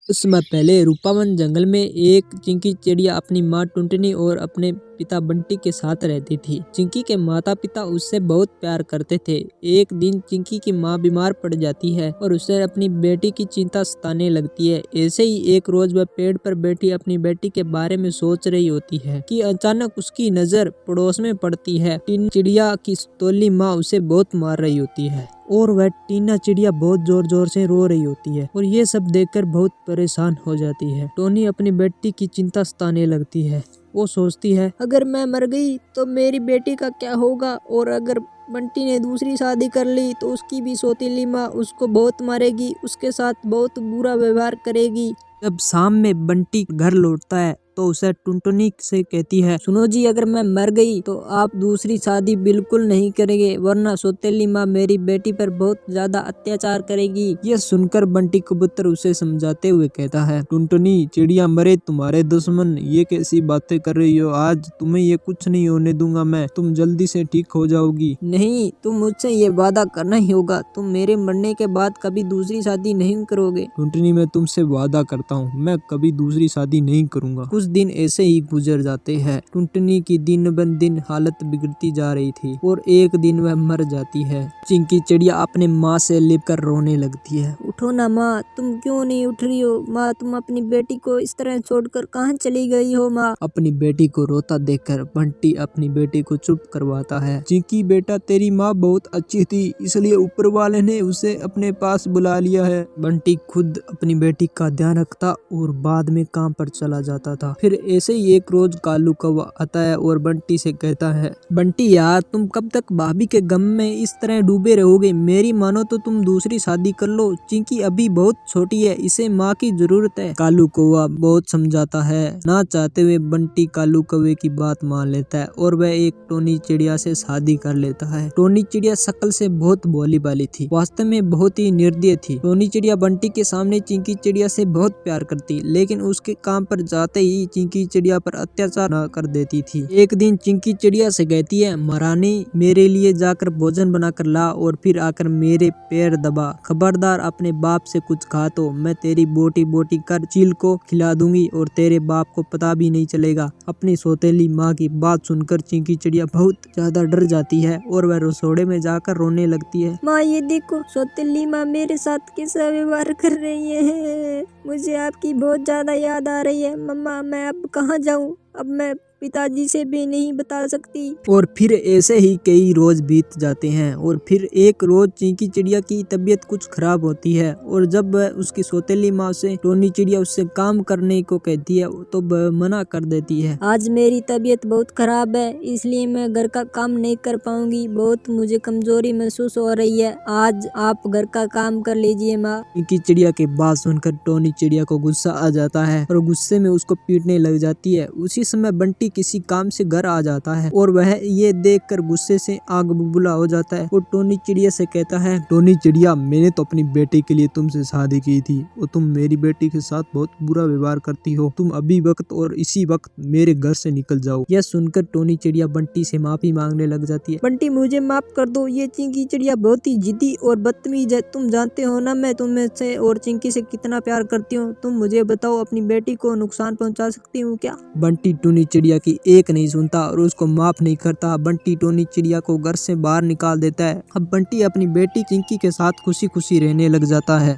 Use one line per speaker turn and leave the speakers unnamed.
कुछ समय पहले रूपावन जंगल में एक चिंकी चिड़िया अपनी माँ टुनटुनी और अपने पिता बंटी के साथ रहती थी। चिंकी के माता पिता उससे बहुत प्यार करते थे। एक दिन चिंकी की माँ बीमार पड़ जाती है और उसे अपनी बेटी की चिंता सताने लगती है। ऐसे ही एक रोज वह पेड़ पर बैठी अपनी बेटी के बारे में सोच रही होती है कि अचानक उसकी नजर पड़ोस में पड़ती है। टीना चिड़िया की सौतेली माँ उसे बहुत मार रही होती है और वह टीना चिड़िया बहुत जोर जोर से रो रही होती है और ये सब देखकर बहुत परेशान हो जाती है। टोनी अपनी बेटी की चिंता सताने लगती है। वो सोचती है, अगर मैं मर गई तो मेरी बेटी का क्या होगा, और अगर बंटी ने दूसरी शादी कर ली तो उसकी भी सौतेली माँ उसको बहुत मारेगी, उसके साथ बहुत बुरा व्यवहार करेगी। जब शाम में बंटी घर लौटता है तो उसे टुनटुनी से कहती है, सुनो जी, अगर मैं मर गई तो आप दूसरी शादी बिल्कुल नहीं करेंगे, वरना सौतेली माँ मेरी बेटी पर बहुत ज्यादा अत्याचार करेगी। यह सुनकर बंटी कबूतर उसे समझाते हुए कहता है, टुनटुनी, चिड़िया मरे तुम्हारे दुश्मन, ये कैसी बातें कर रही हो, आज तुम्हें ये कुछ नहीं होने दूंगा मैं, तुम जल्दी से ठीक हो जाओगी। नहीं, तुम मुझसे ये वादा करना ही होगा, तुम मेरे मरने के बाद कभी दूसरी शादी नहीं करोगे। टुनटुनी, मैं तुमसे वादा करता हूँ, मैं कभी दूसरी शादी नहीं करूंगा। कुछ दिन ऐसे ही गुजर जाते हैं। टुनटुनी की दिन ब दिन हालत बिगड़ती जा रही थी और एक दिन वह मर जाती है। चिंकी चिड़िया अपने माँ से लिपकर रोने लगती है। उठो ना माँ, तुम क्यों नहीं उठ रही हो? माँ, तुम अपनी बेटी को इस तरह छोड़कर कहाँ चली गई हो माँ? अपनी बेटी को रोता देखकर बंटी अपनी बेटी को चुप करवाता है। चिंकी बेटा, तेरी माँ बहुत अच्छी थी, इसलिए ऊपर वाले ने उसे अपने पास बुला लिया है। बंटी खुद अपनी बेटी का ध्यान रखता और बाद में काम पर चला जाता था। फिर ऐसे ही एक रोज कालू कौवा आता है और बंटी से कहता है, बंटी यार, तुम कब तक भाभी के गम में इस तरह डूबे रहोगे? मेरी मानो तो तुम दूसरी शादी कर लो, चिंकी अभी बहुत छोटी है, इसे माँ की जरूरत है। कालू कौवा बहुत समझाता है। ना चाहते हुए बंटी कालू कौवे की बात मान लेता है और वह एक टोनी चिड़िया से शादी कर लेता है। टोनी चिड़िया शक्ल से बहुत भोली भाली थी, वास्तव में बहुत ही निर्दयी थी। टोनी चिड़िया बंटी के सामने चिंकी चिड़िया से बहुत प्यार करती, लेकिन उसके काम पर जाते ही चिंकी चिड़िया पर अत्याचार कर देती थी। एक दिन चिंकी चिड़िया से कहती है, महारानी, मेरे लिए जाकर भोजन बनाकर ला और फिर आकर मेरे पैर दबा। खबरदार अपने बाप से कुछ कहा तो मैं तेरी बोटी बोटी कर चील को खिला दूंगी और तेरे बाप को पता भी नहीं चलेगा। अपनी सौतेली माँ की बात सुनकर चिंकी चिड़िया बहुत ज्यादा डर जाती है और वह रसोड़े में जाकर रोने लगती है। माँ, ये देखो, सौतेली माँ मेरे साथ कैसा व्यवहार कर रही है, मुझे आपकी बहुत ज्यादा याद आ रही है। मम्मा, मैं अब कहाँ जाऊँ? अब मैं पिताजी से भी नहीं बता सकती। और फिर ऐसे ही कई रोज बीत जाते हैं और फिर एक रोज चिंकी चिड़िया की तबीयत कुछ खराब होती है और जब वह उसकी सौतेली माँ से टोनी चिड़िया उससे काम करने को कहती है तो वह मना कर देती है। आज मेरी तबीयत बहुत खराब है, इसलिए मैं घर का काम नहीं कर पाऊंगी, बहुत मुझे कमजोरी महसूस हो रही है, आज आप घर का काम कर लीजिए माँ। चिंकी चिड़िया की बात सुनकर टोनी चिड़िया को गुस्सा आ जाता है और गुस्से में उसको पीटने लग जाती है। उसी समय बंटी किसी काम से घर आ जाता है और वह ये देखकर गुस्से से आग बबूला हो जाता है और टोनी चिड़िया से कहता है, टोनी चिड़िया, मैंने तो अपनी बेटी के लिए तुमसे शादी की थी और तुम मेरी बेटी के साथ बहुत बुरा व्यवहार करती हो, तुम अभी वक्त और इसी वक्त मेरे घर से निकल जाओ। यह सुनकर टोनी चिड़िया बंटी से माफी मांगने लग जाती है। बंटी, मुझे माफ कर दो, ये चिंकी चिड़िया बहुत ही जिद्दी और बदतमीज है, तुम जानते हो ना मैं तुमसे और चिंकी से कितना प्यार करती हूँ, तुम मुझे बताओ, अपनी बेटी को नुकसान पहुँचा सकती हूँ क्या? बंटी टोनी चिड़िया की एक नहीं सुनता और उसको माफ नहीं करता। बंटी टोनी चिड़िया को घर से बाहर निकाल देता है। अब बंटी अपनी बेटी चिंकी के साथ खुशी खुशी रहने लग जाता है।